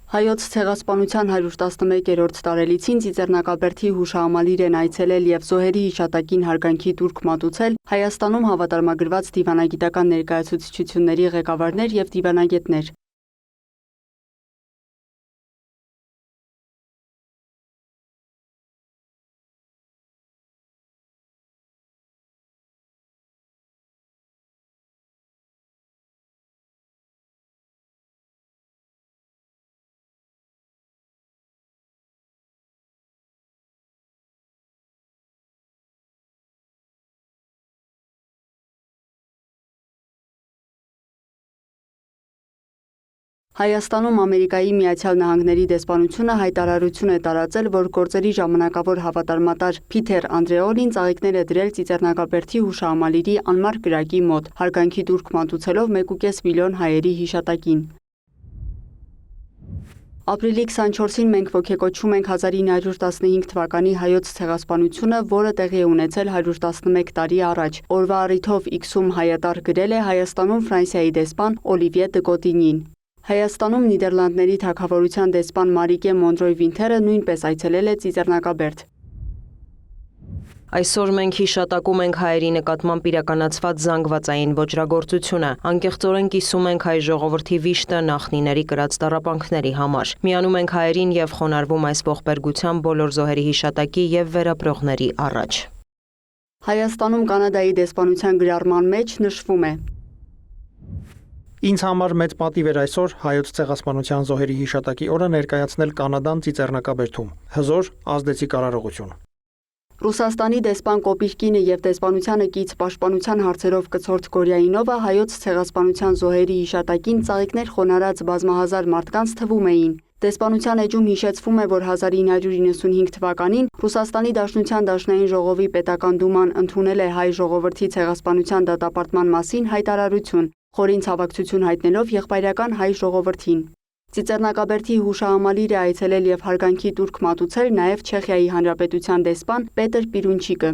Հայոց ցեղասպանության 111-րդ տարելիցին Ծիծեռնակաբերդի հուշահամալիր են այցելել եւ զոհերի հիշատակին հարգանքի տուրք մատուցել Հայաստանում հավատարմագրված դիվանագիտական ներկայացուցչությունների ղեկավարներ եւ դիվանագետներ։ Հայաստանում Ամերիկայի Միացյալ Նահանգների դեսպանությունը հայտարարություն է տարածել, որ գործերի ժամանակավոր հավատարմատար Փիթեր Անդրեոլին ծաղիկներ է դրել Ծիծեռնակաբերդի հուշահամալիրի անմար կրակի մոտ, հարգանքի տուրք մատուցելով 1.5 միլիոն հայերի հիշատակին։ Ապրիլի 24-ին մենք ոգեկոչում ենք 1915 թվականի հայոց ցեղասպանությունը, որը տեղի է ունեցել 111 տարի առաջ։ Օրվա առիթով X-ում հայատառ գրել է Հայաստանում Ֆրանսիայի դեսպան Օլիվիե դը Կոտինին։ Հայաստանում Նիդերլանդների թագավորության դեսպան Մարիկե Մոնրոյ Վինթերը նույնպես այցելել է Ծիծեռնակաբերդ։ Այսօր մենք հիշատակում ենք հայերի նկատմամբ իրականացված զանգվածային ոճրագործությունը, անկեղծորեն կիսում ենք հայ ժողովրդի վիշտը նախնիների կրած տառապանքների համար։ Միանում ենք հայերին եւ խոնարհվում այս ողբերգության բոլոր զոհերի հիշատակի եւ վերապրողների առաջ։ Հայաստանում Կանադայի դեսպանության գրառման մեջ նշվում է. Ինձ համար մեծ պատիվ էր այսօր հայոց ցեղասպանության զոհերի հիշատակի օրը ներկայացնել Կանադան Ծիծեռնակաբերդում։ Հզոր ազդեցիկ արարողություն։ Ռուսաստանի դեսպան Կոպիրկինը եւ դեսպանությանը կից պաշտպանության հարցերով կցորդ Գորյայինովը հայոց ցեղասպանության զոհերի հիշատակին ծաղիկներ խոնարհած բազմահազար մարդկանց թվում էին։ Դեսպանության էջում հիշեցվում է, որ 1995 թվականին Ռուսաստանի Դաշնության Դաշնային ժողովի պետական դուման ընդունել է հայ ժողովրդի ցեղասպանության դատապարտման մասին հայտարարություն, խորին ցավակցություն հայտնելով եղբայրական հայ ժողովրդին։ Ծիծեռնակաբերդի հուշահամալիր է այցելել եւ հարգանքի տուրք մատուցել նաեւ Չեխիայի Հանրապետության դեսպան Պետր Պիրունչիկը։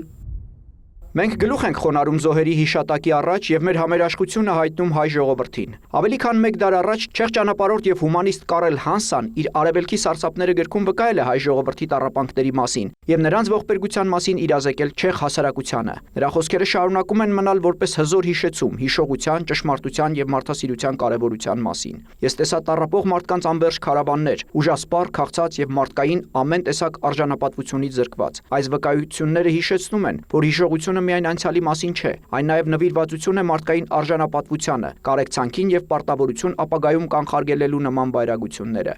Մենք գլուխ ենք խոնարհում զոհերի հիշատակի առաջ եւ մեր համերաշխությունը հայտնում հայ ժողովրդին։ Ավելի քան 1 դար առաջ չեխ ճանապարհորդ եւ հումանիստ Կարել Հանսան իր Արևելքի սարսափները գրքում վկայել է հայ ժողովրդի տառապանքների մասին եւ նրանց ողբերգության մասին իրազեկել չեխ հասարակությանը։ Նրա խոսքերը շարունակում են մնալ որպես հզոր հիշեցում հիշողության, ճշմարտության եւ մարդասիրության կարեւորության մասին։ Ես տեսա տառապող մարդկանց անվերջ քարավաններ, ուժասպառ, քաղցած եւ մարդկային ամեն տեսակ արժանապատվությունից զրկված։ Այս վկայությունները հիշեցնում են, որ հիշողությունը միայն անցյալի մասին չէ, այն նաև նվիրվածություն է մարդկային արժանապատվությանը, կարեկցանքին եւ պարտավորություն ապագայում կանխարգելելու նման վայրագությունները։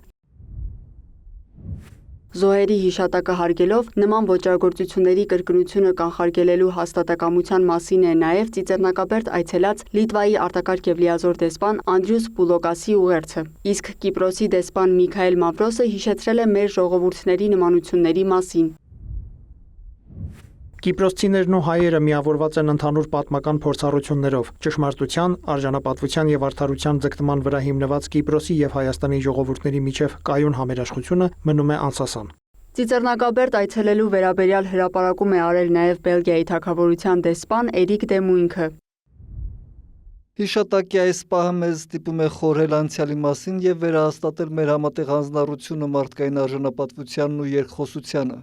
Զոհերի հիշատակը հարգելով նման ոճրագործությունների կրկնությունը կանխարգելելու հաստատակամության մասին է նաև Ծիծեռնակաբերդ այցելած Լիտվայի արտակարգ եւ լիազոր դեսպան Անդրյուս Պուլոկասի ուղերձը։ Իսկ Կիպրոսի դեսպան Միքայել Մավրոսը հիշեցրել է մեր ժողովուրդների նմանությունների մասին։ Կիպրոսցիներն ու հայերը միավորված են ընդհանուր պատմական փորձառություններով, ճշմարտության, արժանապատվության եւ արդարության ձգտման վրա հիմնված Կիպրոսի եւ Հայաստանի ժողովուրդների միջև կայուն համերաշխությունը մնում է անսասան։ Ծիծեռնակաբերդ այցելելու վերաբերյալ հրապարակում է արել նաեւ Բելգիայի թագավորության դեսպան Էրիկ դե Մույնքը։ Հիշատակի այս պահը մեզ ստիպում է խորհել անցյալի մասին եւ վերահաստատել մեր համատեղ հանձնառությունը մարդկային արժանապատվությանն ու երկխոսությանը։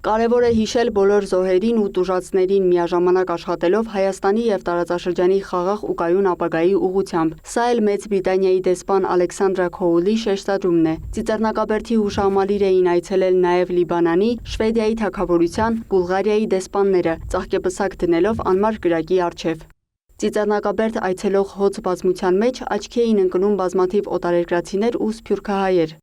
Կարևոր է հիշել բոլոր զոհերին ու տուժածներին միաժամանակ աշխատելով Հայաստանի եւ տարածաշրջանի խաղաղ ու կայուն ապագայի ուղղությամբ։ Սա էլ Մեծ Բրիտանիայի դեսպան Ալեքսանդրա Քոուլի շեշտադրումն է։ Ծիծեռնակաբերդի հուշահամալիր էին այցելել նաեւ Լիբանանի, Շվեդիայի թագավորության, Բուլղարիայի դեսպանները, ծաղկեպսակ դնելով անմար կրակի առջև։ Ծիծեռնակաբերդ այցելող հոծ բազմության մեջ աչքի էին ընկնում բազմաթիվ օտարերկրացիներ ու սփյուռքահայեր։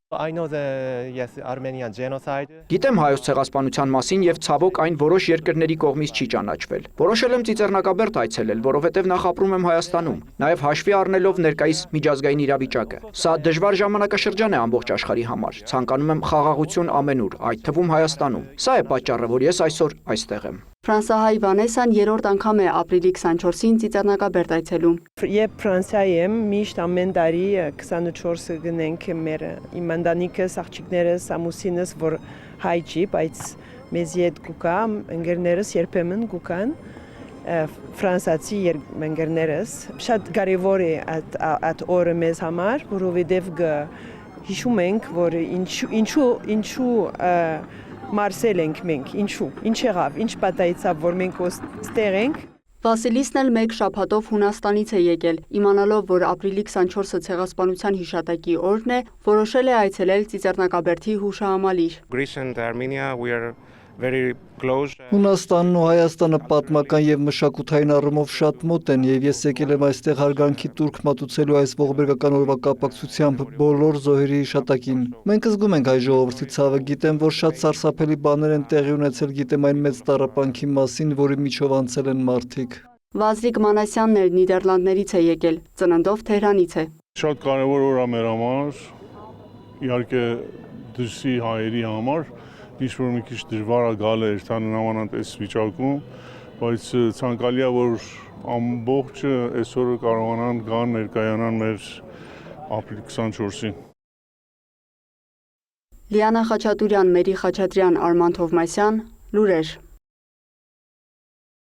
Գիտեմ հայոց ցեղասպանության մասին եւ ցավոք այն որոշ երկրների կողմից չի ճանաչվել։ Որոշել եմ Ծիծեռնակաբերդ այցելել, որովհետեւ նախ ապրում եմ Հայաստանում, նաեւ հաշվի առնելով ներկայիս միջազգային իրավիճակը։ Սա դժվար ժամանակաշրջան է ամբողջ աշխարհի համար։ Ցանկանում եմ խաղաղություն ամենուր, այդ թվում Հայաստանում։ Սա է պատճառը, որ ես այսօր այստեղ եմ։ Ֆրանսահայ Վանեսան երրորդ անգամ է ապրիլի 24-ին Ծիծեռնակաբերդ այցելում։ Երբ Ֆրանսիայի եմ, միշտ ամեն տարի 24-ը գնենք մեր իմ ընտանիքս, աղջիկներս, ամուսինս, որ հայ չի, բայց մեզի հետ գուկա, ընկերներս երբեմն գուկան, ֆրանսացի ընկերներս։ Շատ կարևոր է այդ օրը մեզ համար, որովհետև հիշում ենք, որ ինչու մարսել ենք մենք, ինչ եղավ, ինչ պատահեցավ, որ մենք ստեղ ենք։ Վասիլիսն էլ մեկ շաբաթով Հունաստանից է եկել, իմանալով, որ ապրիլի 24-ը ցեղասպանության հիշատակի օրն է, որոշել է այցելել Ծիծեռնակաբերդի հուշահամալիր։ Հունաստանն ու Հայաստանը պատմական եւ մշակութային առումով շատ մոտ են եւ ես եկել եմ այստեղ հարգանքի տուրք մատուցելու այս ողբերգական օրվա կապակցությամբ բոլոր զոհերի հիշատակին։ Մենք զգում ենք հայ ժողովրդի ցավը, գիտեմ, որ շատ սարսափելի բաներ են տեղի ունեցել, գիտեմ այն մեծ տառապանքի մասին, որի միջով անցել են մարդիկ։ Վազրիկ Մանասյանն էլ Նիդերլանդներից է եկել, ծննդով Թեհրանից է։ Շատ կարևոր օր է մեր համար, իհարկե դրսի հայերի համար, ինչ որ մի քիչ դժվար է գալ երթանմանանտես վիճակում, բայց ցանկալի է, որ ամբողջը այսօրը կարողանան գան ներկայանան մեր ապրիլի 24-ին։ Լիանա Խաչատուրյան, Մերի Խաչատրյան, Արման Թովմասյան, լուրեր։